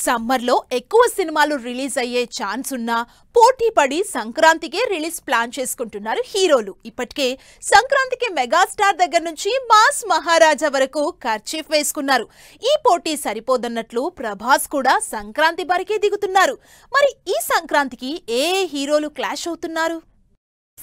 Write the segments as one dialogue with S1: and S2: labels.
S1: సమ్మర్లో ఎక్కువ సినిమాలు రిలీజ్ అయ్యే ఛాన్స్ ఉన్నా పోటీ పడి సంక్రాంతికే రిలీజ్ ప్లాన్ చేసుకుంటున్నారు హీరోలు. ఇప్పటికే సంక్రాంతికి మెగాస్టార్ దగ్గర నుంచి మాస్ మహారాజా వరకు ఖర్చీఫ్ వేసుకున్నారు. ఈ పోటీ సరిపోదన్నట్లు ప్రభాస్ కూడా సంక్రాంతి బరికే దిగుతున్నారు. మరి ఈ సంక్రాంతికి ఏ హీరోలు క్లాష్ అవుతున్నారు?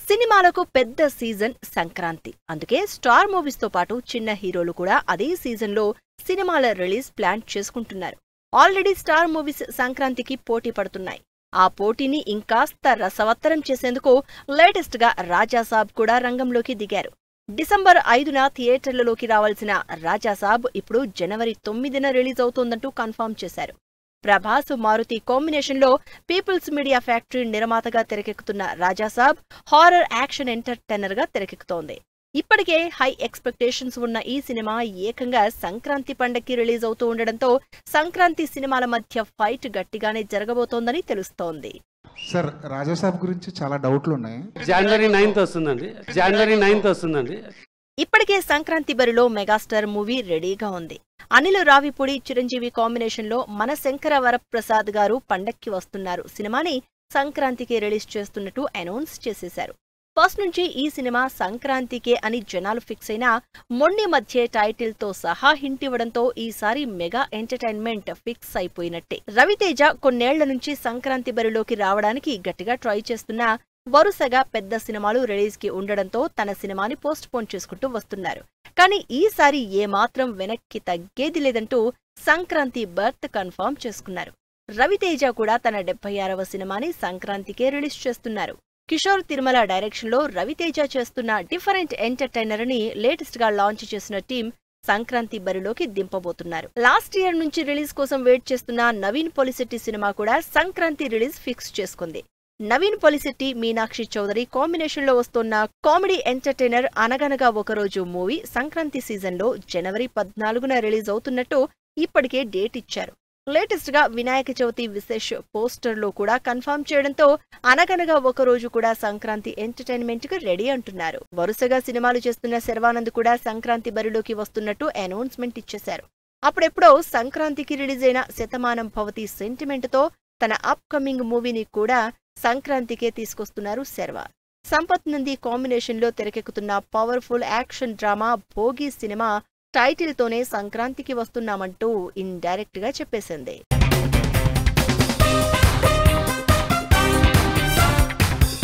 S2: సినిమాలకు పెద్ద సీజన్ సంక్రాంతి. అందుకే స్టార్ మూవీస్ తో పాటు చిన్న హీరోలు కూడా అదే సీజన్లో సినిమాల రిలీజ్ ప్లాన్ చేసుకుంటున్నారు. ఆల్రెడీ స్టార్ మూవీస్ సంక్రాంతికి పోటీ పడుతున్నాయి. ఆ పోటీని ఇంకాస్త రసవత్తరం చేసేందుకు లేటెస్ట్ గా రాజాసాబ్ కూడా రంగంలోకి దిగారు. డిసెంబర్ 5న థియేటర్లలోకి రావాల్సిన రాజాసాబ్ ఇప్పుడు జనవరి 9న రిలీజ్ అవుతోందంటూ కన్ఫర్మ్ చేశారు. ప్రభాస్ మారుతి కాంబినేషన్లో పీపుల్స్ మీడియా ఫ్యాక్టరీ నిర్మాతగా తెరకెక్కుతున్న రాజాసాబ్ హారర్ యాక్షన్ ఎంటర్టైనర్ గా తెరకెక్కుతోంది. ఇప్పటికే హై ఎక్స్పెక్టేషన్స్ ఉన్న ఈ సినిమా ఏకంగా సంక్రాంతి పండక్కి రిలీజ్ అవుతూ ఉండడంతో సంక్రాంతి సినిమాల మధ్య ఫైట్ గట్టిగానే జరగబోతోందని తెలుస్తోంది.
S3: సార్, రాజాసాబ్ గురించి చాలా డౌట్లు ఉన్నాయి.
S4: జనవరి 9th వస్తుందండి.
S2: ఇప్పటికే సంక్రాంతి బరిలో మెగాస్టార్ మూవీ రెడీగా ఉంది. అనిల్ రావిపూడి చిరంజీవి కాంబినేషన్ లో మన శంకర వరప్రసాద్ గారు పండక్కి వస్తున్నారు సినిమాని సంక్రాంతికి రిలీజ్ చేస్తున్నట్టు అనౌన్స్ చేసేశారు. ఫస్ట్ నుంచి ఈ సినిమా సంక్రాంతికే అని జనాలు ఫిక్స్ అయినా మొండి మధ్య టైటిల్ తో సహా హింట్ ఇవ్వడంతో ఈసారి మెగా ఎంటర్టైన్మెంట్ ఫిక్స్ అయిపోయినట్టే. రవితేజ కొన్నేళ్ల నుంచి సంక్రాంతి బరిలోకి రావడానికి గట్టిగా ట్రై చేస్తున్నా వరుసగా పెద్ద సినిమాలు రిలీజ్ కి ఉండడంతో తన సినిమాని పోస్ట్ పోన్ చేసుకుంటూ వస్తున్నారు. కానీ ఈసారి ఏమాత్రం వెనక్కి తగ్గేది లేదంటూ సంక్రాంతి బర్త్ కన్ఫర్మ్ చేసుకున్నారు. రవితేజ కూడా తన 76వ సినిమాని సంక్రాంతికే రిలీజ్ చేస్తున్నారు. కిషోర్ తిరుమల డైరెక్షన్ లో రవితేజ చేస్తున్న డిఫరెంట్ ఎంటర్టైనర్ ని లేటెస్ట్ గా లాంచ్ చేసిన టీం సంక్రాంతి బరిలోకి దింపబోతున్నారు. లాస్ట్ ఇయర్ నుంచి రిలీజ్ కోసం వెయిట్ చేస్తున్న నవీన్ పొలిశెట్టి సినిమా కూడా సంక్రాంతి రిలీజ్ ఫిక్స్ చేసుకుంది. నవీన్ పొలిశెట్టి మీనాక్షి చౌదరి కాంబినేషన్ లో వస్తున్న కామెడీ ఎంటర్టైనర్ అనగనగా ఒకరోజు మూవీ సంక్రాంతి సీజన్ లో జనవరి 14న రిలీజ్ అవుతున్నట్టు ఇప్పటికే డేట్ ఇచ్చారు. లేటెస్ట్ గా వినాయక చవితి విశేష్ పోస్టర్ లో కూడా కన్ఫర్మ్ చేయడంతో అనగనగా ఒకరోజు కూడా సంక్రాంతి ఎంటర్టైన్మెంట్ కు రెడీ అంటున్నారు. వరుసగా సినిమాలు చేస్తున్న శర్వానంద్ కూడా సంక్రాంతి బరిలోకి వస్తున్నట్టు అనౌన్స్మెంట్ ఇచ్చేశారు. అప్పుడెప్పుడో సంక్రాంతికి రిలీజ్ అయిన శతమానం భవతి సెంటిమెంట్ తో తన అప్ కమింగ్ మూవీని కూడా సంక్రాంతికే తీసుకొస్తున్నారు శర్వా. సంపత్ నంది కాంబినేషన్ లో తెరకెక్కుతున్న powerful action drama Bhogi cinema title తోనే సంక్రాంతికి వస్తున్నామంటూ ఇండైరెక్ట్ గా చెప్పేసింది.